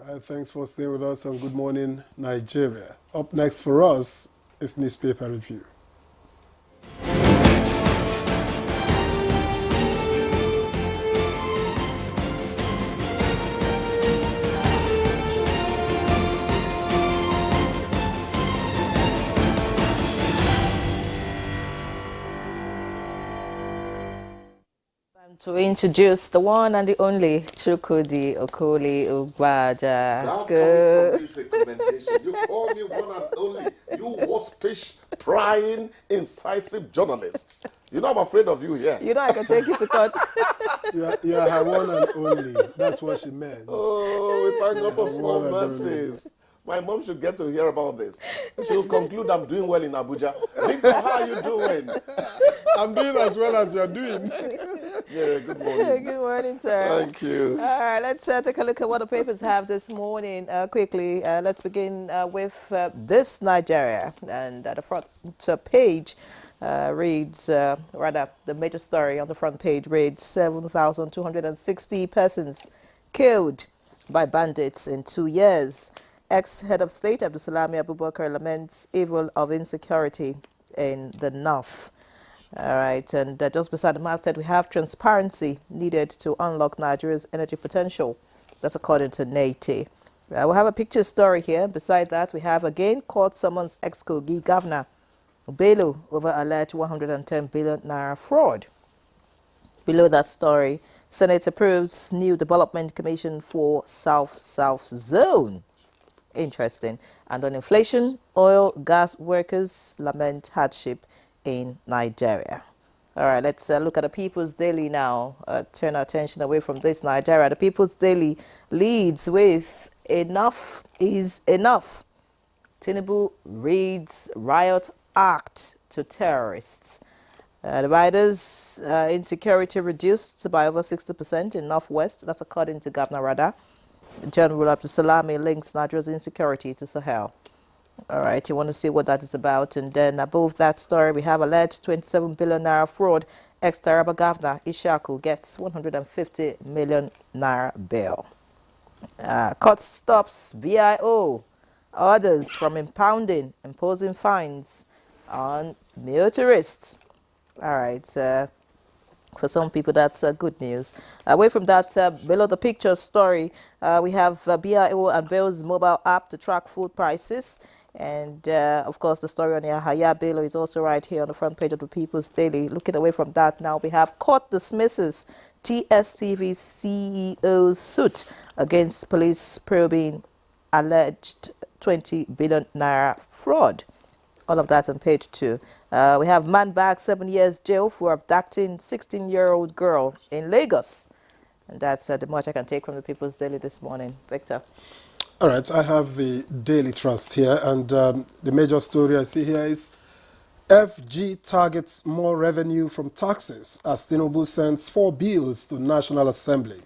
Thanks for staying with us and good morning, Nigeria. Up next for us is newspaper review. To introduce the one and the only Chukwudi Okoli Ugbaja. That coming from this commendation. You call me one and only. You waspish, prying, incisive journalist. You know I'm afraid of you here. You know I can take you to court. You are her one and only. That's what she meant. Oh, we thank God for small mercies. My mom should get to hear about this. She will conclude I'm doing well in Abuja. Victor, how are you doing? I'm doing as well as you're doing. Yeah, good morning. Good morning, sir. Thank you. All right, let's take a look at what the papers have this morning quickly. Let's begin with this Nigeria. And at the front page reads, rather, the major story on the front page reads 7,260 persons killed by bandits in 2 years. Ex-head of state Abdulsalami Abubakar laments evil of insecurity in the north. All right, and just beside the masthead, we have transparency needed to unlock Nigeria's energy potential. That's according to NTA. We have a picture story here. Beside that, we have again court summons ex-Kogi governor Bello over alleged 110 billion naira fraud. Below that story, Senate approves new development commission for South Zone. Interesting. And on inflation, oil, gas workers lament hardship in Nigeria. All right, let's look at the People's Daily now. Turn our attention away from this Nigeria. The People's Daily leads with "Enough is enough." Tinubu reads riot act to terrorists. The riders' insecurity reduced by over 60% in Northwest. That's according to Governor Rada. General Abdulsalami links Nigeria's insecurity to Sahel. All right, you want to see what that is about. And then above that story, we have alleged 27 billion naira fraud. Ex-Taraba governor Ishaku gets 150 million naira bail. Court stops VIO orders from imposing fines on motorists. All right, for some people, that's good news. Away from that, below the picture story, we have BIO unveils mobile app to track food prices. And, of course, the story on Yahaya Bello is also right here on the front page of the People's Daily. Looking away from that now, we have court dismisses TSTV CEO's suit against police probing alleged 20 billion naira fraud. All of that on page 2. We have man back 7 years jail for abducting 16-year-old girl in Lagos. And that's the much I can take from the People's Daily this morning. Victor. All right, I have the Daily Trust here, and the major story I see here is FG targets more revenue from taxes as Tinubu sends 4 bills to National Assembly.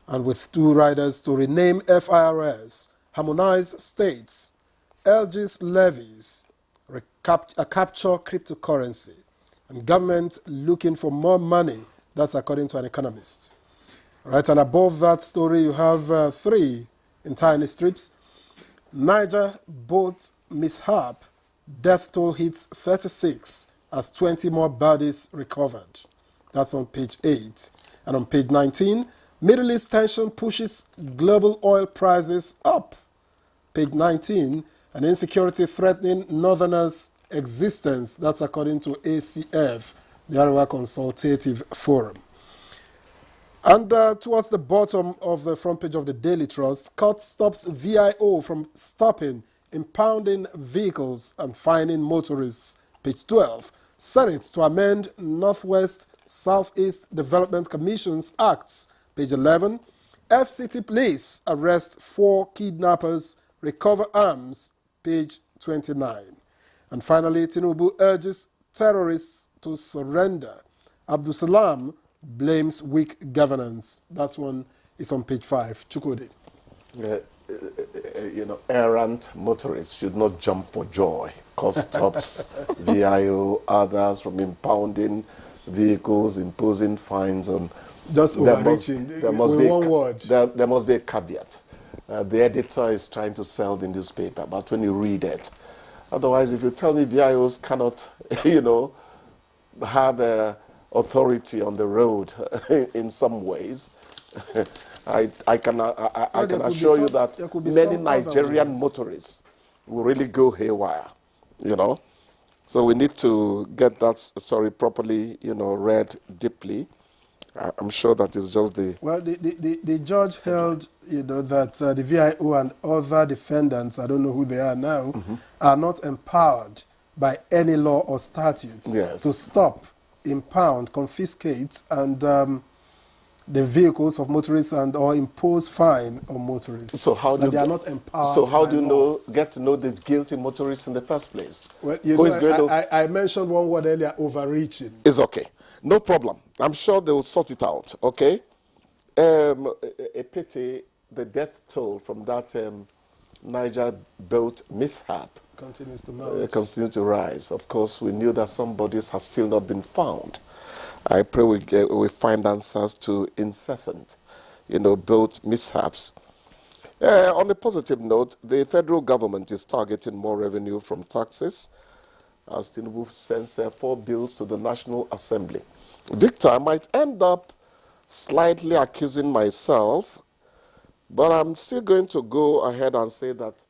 And with 2 riders to rename FIRS, harmonize states, LG's levies, capture cryptocurrency, and government looking for more money. That's according to an economist. All right, and above that story, you have 3 in tiny strips. Niger boat mishap, death toll hits 36 as 20 more bodies recovered. That's on page 8. And on page 19, Middle East tension pushes global oil prices up. Page 19, and insecurity threatening Northerners' existence. That's according to ACF, the Arewa Consultative Forum. And towards the bottom of the front page of the Daily Trust, court stops VIO from stopping, impounding vehicles and fining motorists. Page 12, Senate to amend Northwest Southeast Development Commissions Acts. Page 11, FCT police arrest 4 kidnappers, recover arms. Page 29. And finally, Tinubu urges terrorists to surrender. Abdulsalam blames weak governance. That one is on page 5. Chukwudi. Errant motorists should not jump for joy. Cost stops VIO others from impounding vehicles, imposing fines on. Just overreaching. There must with be one word. There must be a caveat. the editor is trying to sell the newspaper, but when you read it. Otherwise, if you tell me VIOs cannot, have authority on the road in some ways, I can assure you that many Nigerian motorists will really go haywire, So we need to get that story properly, read deeply. I'm sure that is just the... Well, the judge held, that the VIO and other defendants, I don't know who they are now, are not empowered by any law or statute to stop, impound, confiscate, and the vehicles of motorists and or impose fine on motorists. So how do they are not empowered? So how do you get to know the guilty motorists in the first place? Well, I mentioned one word earlier: overreaching. It's okay. No problem. I'm sure they will sort it out, okay? A pity the death toll from that Niger boat mishap continues to mount. Continue to rise. Of course, we knew that some bodies have still not been found. I pray we find answers to incessant, boat mishaps. On a positive note, the federal government is targeting more revenue from taxes as Tinubu sends 4 bills to the National Assembly. Victor, I might end up slightly accusing myself, but I'm still going to go ahead and say that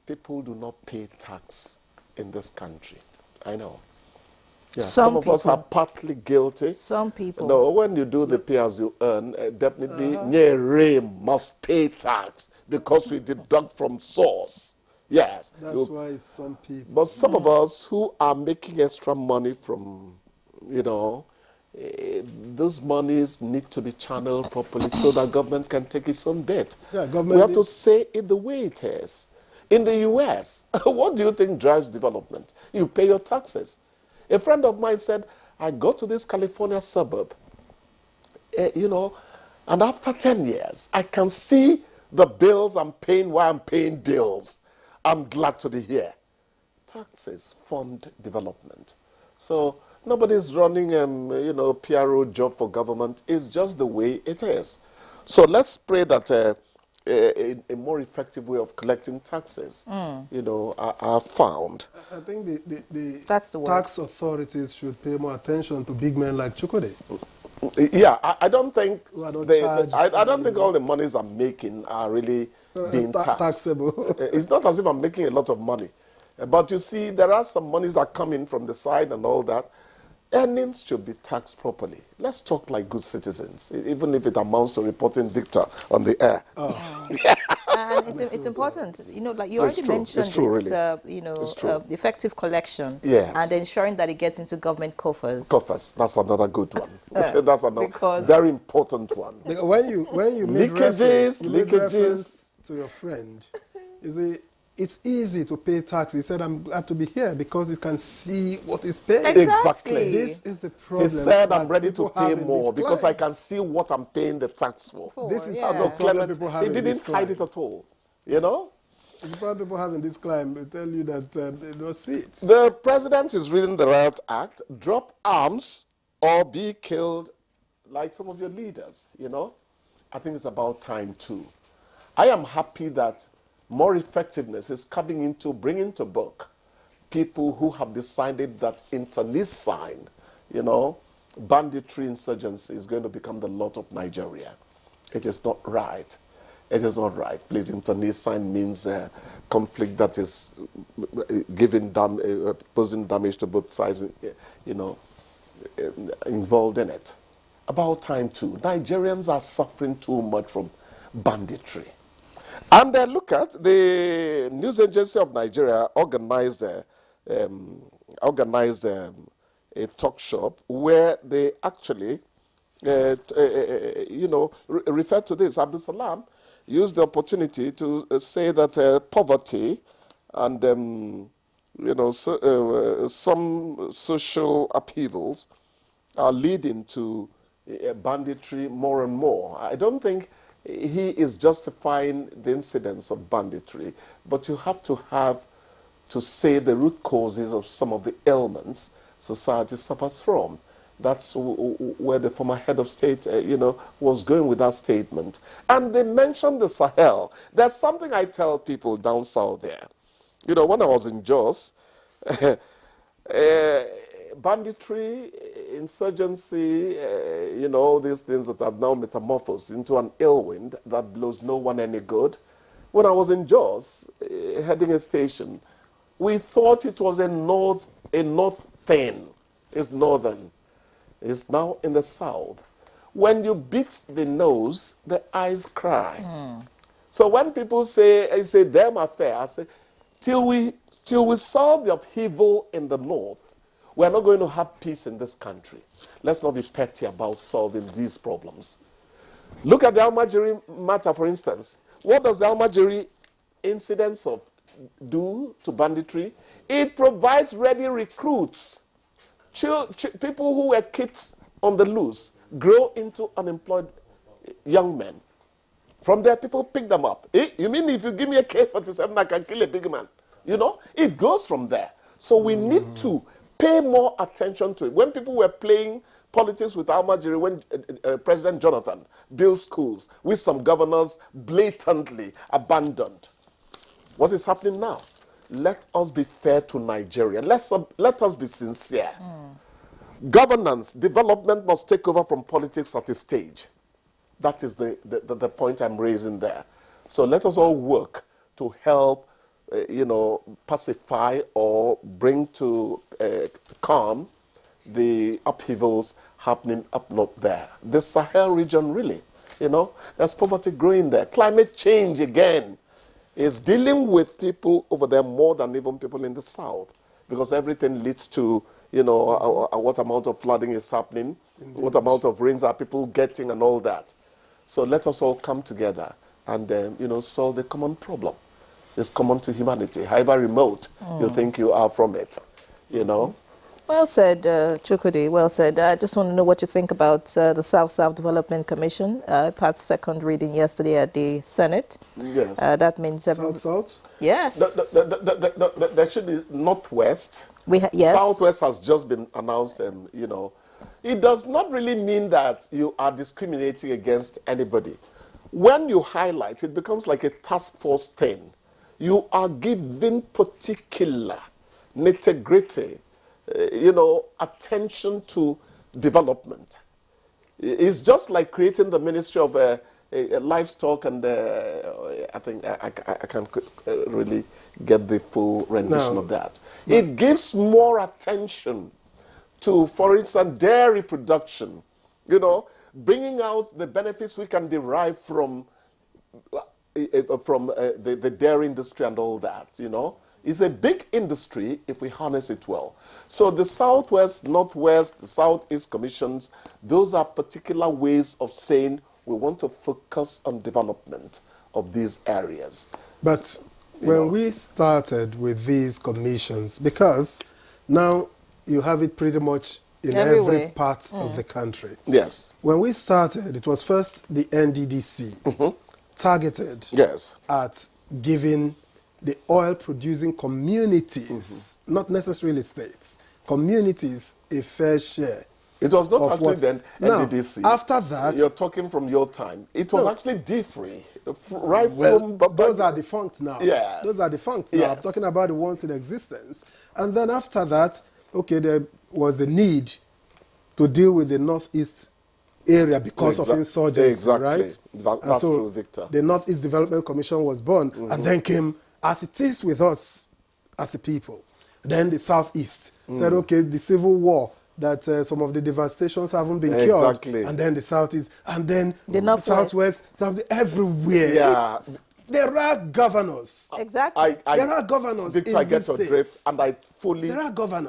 people do not pay tax in this country. I know. Yeah, some of us are partly guilty. Some people. No, when you do the pay as you earn, definitely Nyere must pay tax because we deduct from source. Yes. That's why it's some people. But some of us who are making extra money from, those monies need to be channeled properly so that government can take its own bit. Yeah, we have to say it the way it is. In the U.S., what do you think drives development? You pay your taxes. A friend of mine said, I go to this California suburb, and after 10 years, I can see the bills I'm paying while I'm paying bills. I'm glad to be here. Taxes fund development. So nobody's running, PRO job for government. It's just the way it is. So let's pray that a more effective way of collecting taxes, are found. I think That's the tax authorities should pay more attention to big men like Chukwudi. Yeah, I don't think I don't think all the monies I'm making are really being taxable. It's not as if I'm making a lot of money. But you see, there are some monies that come in from the side and all that. Earnings should be taxed properly. Let's talk like good citizens, even if it amounts to reporting Victor on the air. And it's important, like you already mentioned, effective collection, and ensuring that it gets into government coffers. That's another good one. That's another very important one. When you make reference to your friend, it's easy to pay tax. He said, I'm glad to be here because you can see what is paid. Exactly. This is the problem. He said, I'm ready to pay more because I can see what I'm paying the tax for. This is no, Clement, he didn't hide it at all. The problem people have in this climb, they tell you that they don't see it. The president is reading the Riot Act, drop arms or be killed like some of your leaders, I think it's about time too. I am happy that more effectiveness is coming into bringing to book people who have decided that internecine, banditry insurgency is going to become the lot of Nigeria. It is not right. It is not right. Please, internecine means conflict that is posing damage to both sides, involved in it. About time too. Nigerians are suffering too much from banditry. And look at the news agency of Nigeria organized a talk shop where they actually, refer to this. Abdul Salam used the opportunity to say that poverty and some social upheavals are leading to banditry more and more. I don't think he is justifying the incidence of banditry, but you have to say the root causes of some of the ailments society suffers from. That's where the former head of state, was going with that statement. And they mentioned the Sahel. There's something I tell people down south there. When I was in Jos, banditry, insurgency, all these things that have now metamorphosed into an ill wind that blows no one any good. When I was in Jos, heading a station, we thought it was a north thing. It's northern. It's now in the south. When you beat the nose, the eyes cry. So when people say, I say, them affair, I say, till we solve the upheaval in the north, we're not going to have peace in this country. Let's not be petty about solving these problems. Look at the Almajiri matter, for instance. What does the Almajiri incidents do to banditry? It provides ready recruits. People who were kids on the loose grow into unemployed young men. From there, people pick them up. You mean if you give me a K-47, I can kill a big man? It goes from there. So we need to pay more attention to it. When people were playing politics with Almajiri, when President Jonathan built schools, with some governors blatantly abandoned. What is happening now? Let us be fair to Nigeria. Let us be sincere. Governance, development must take over from politics at a stage. That is the point I'm raising there. So let us all work to help, pacify or bring to calm the upheavals happening up north there. The Sahel region, really, there's poverty growing there. Climate change, again, is dealing with people over there more than even people in the south, because everything leads to, what amount of flooding is happening, what amount of rains are people getting and all that. So let us all come together and, solve a common problem. It's common to humanity, however remote you think you are from it, Well said, Chukwudi, well said. I just want to know what you think about the South-South Development Commission. Passed second reading yesterday at the Senate. Yes. That means... South-South? Yes. There should be Northwest. Yes. Southwest has just been announced, and, it does not really mean that you are discriminating against anybody. When you highlight, it becomes like a task force thing. You are giving particular nitty-gritty, attention to development. It's just like creating the Ministry of Livestock, and I think I can't really get the full rendition of that. It gives more attention to, for instance, dairy production, bringing out the benefits we can derive from the dairy industry and all that, It's a big industry if we harness it well. So the Southwest, Northwest, the Southeast Commissions, those are particular ways of saying we want to focus on development of these areas. But when we started with these commissions, because now you have it pretty much in every part of the country. Yes. When we started, it was first the NDDC targeted at giving the oil-producing communities, not necessarily states, communities a fair share. It was not actually then NDDC. Now, after that... You're talking from your time. It was actually D3. Those are defunct now. Yes. Those are defunct now. I'm talking about the ones in existence. And then after that, there was the need to deal with the Northeast area because of insurgency, right? That's so true, Victor. The Northeast Development Commission was born, and then came, as it is with us as a people, then the Southeast said, the civil war, that some of the devastations haven't been cured, and then the Southeast, and then the Southwest, everywhere. Yeah. There are governors. Exactly. There are governors Victor, in these your states. drift, and I fully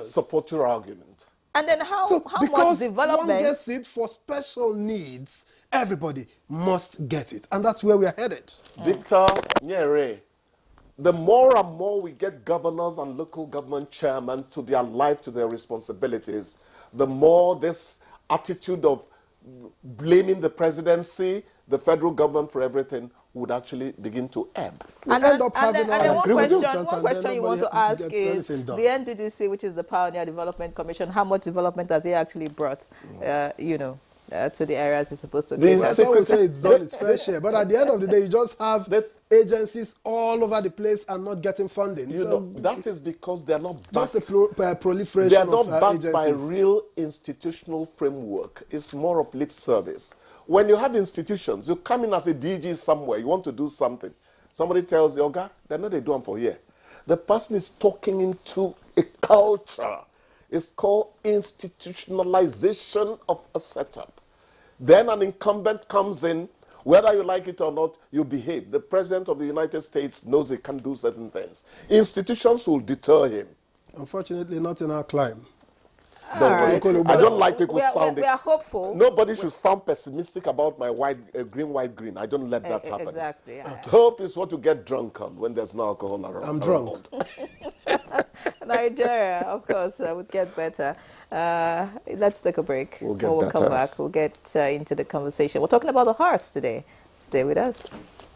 support your argument. And then how much because development... one gets it for special needs, everybody must get it. And that's where we are headed. Victor, the more and more we get governors and local government chairmen to be alive to their responsibilities, the more this attitude of blaming the presidency, the federal government for everything would actually begin to ebb. We end up having all one these question, discussions one and question then you want to nobody ask gets is anything the done. NDDC, which is the Pioneer Development Commission, how much development has it actually brought, to the areas it's supposed to These give? Some will say it's done its fair share, but at the end of the day, you just have agencies all over the place and not getting funding. You know, that is because they are not backed. Just the proliferation They are not of backed by agencies. real institutional framework. It's more of lip service. When you have institutions, you come in as a DG somewhere, you want to do something. Somebody tells you, Oga, they're not they do them for here. The person is talking into a culture. It's called institutionalization of a setup. Then an incumbent comes in, whether you like it or not, you behave. The President of the United States knows he can do certain things. Institutions will deter him. Unfortunately, not in our climb. All right. I don't like people sounding. We are hopeful. Nobody should sound pessimistic about my green, white, green. I don't let that happen. Exactly. Hope is what you get drunk on when there's no alcohol around. I'm drunk. Nigeria, of course, would get better. Let's take a break. We'll get When we come better. back, we'll get into the conversation. We're talking about the hearts today. Stay with us.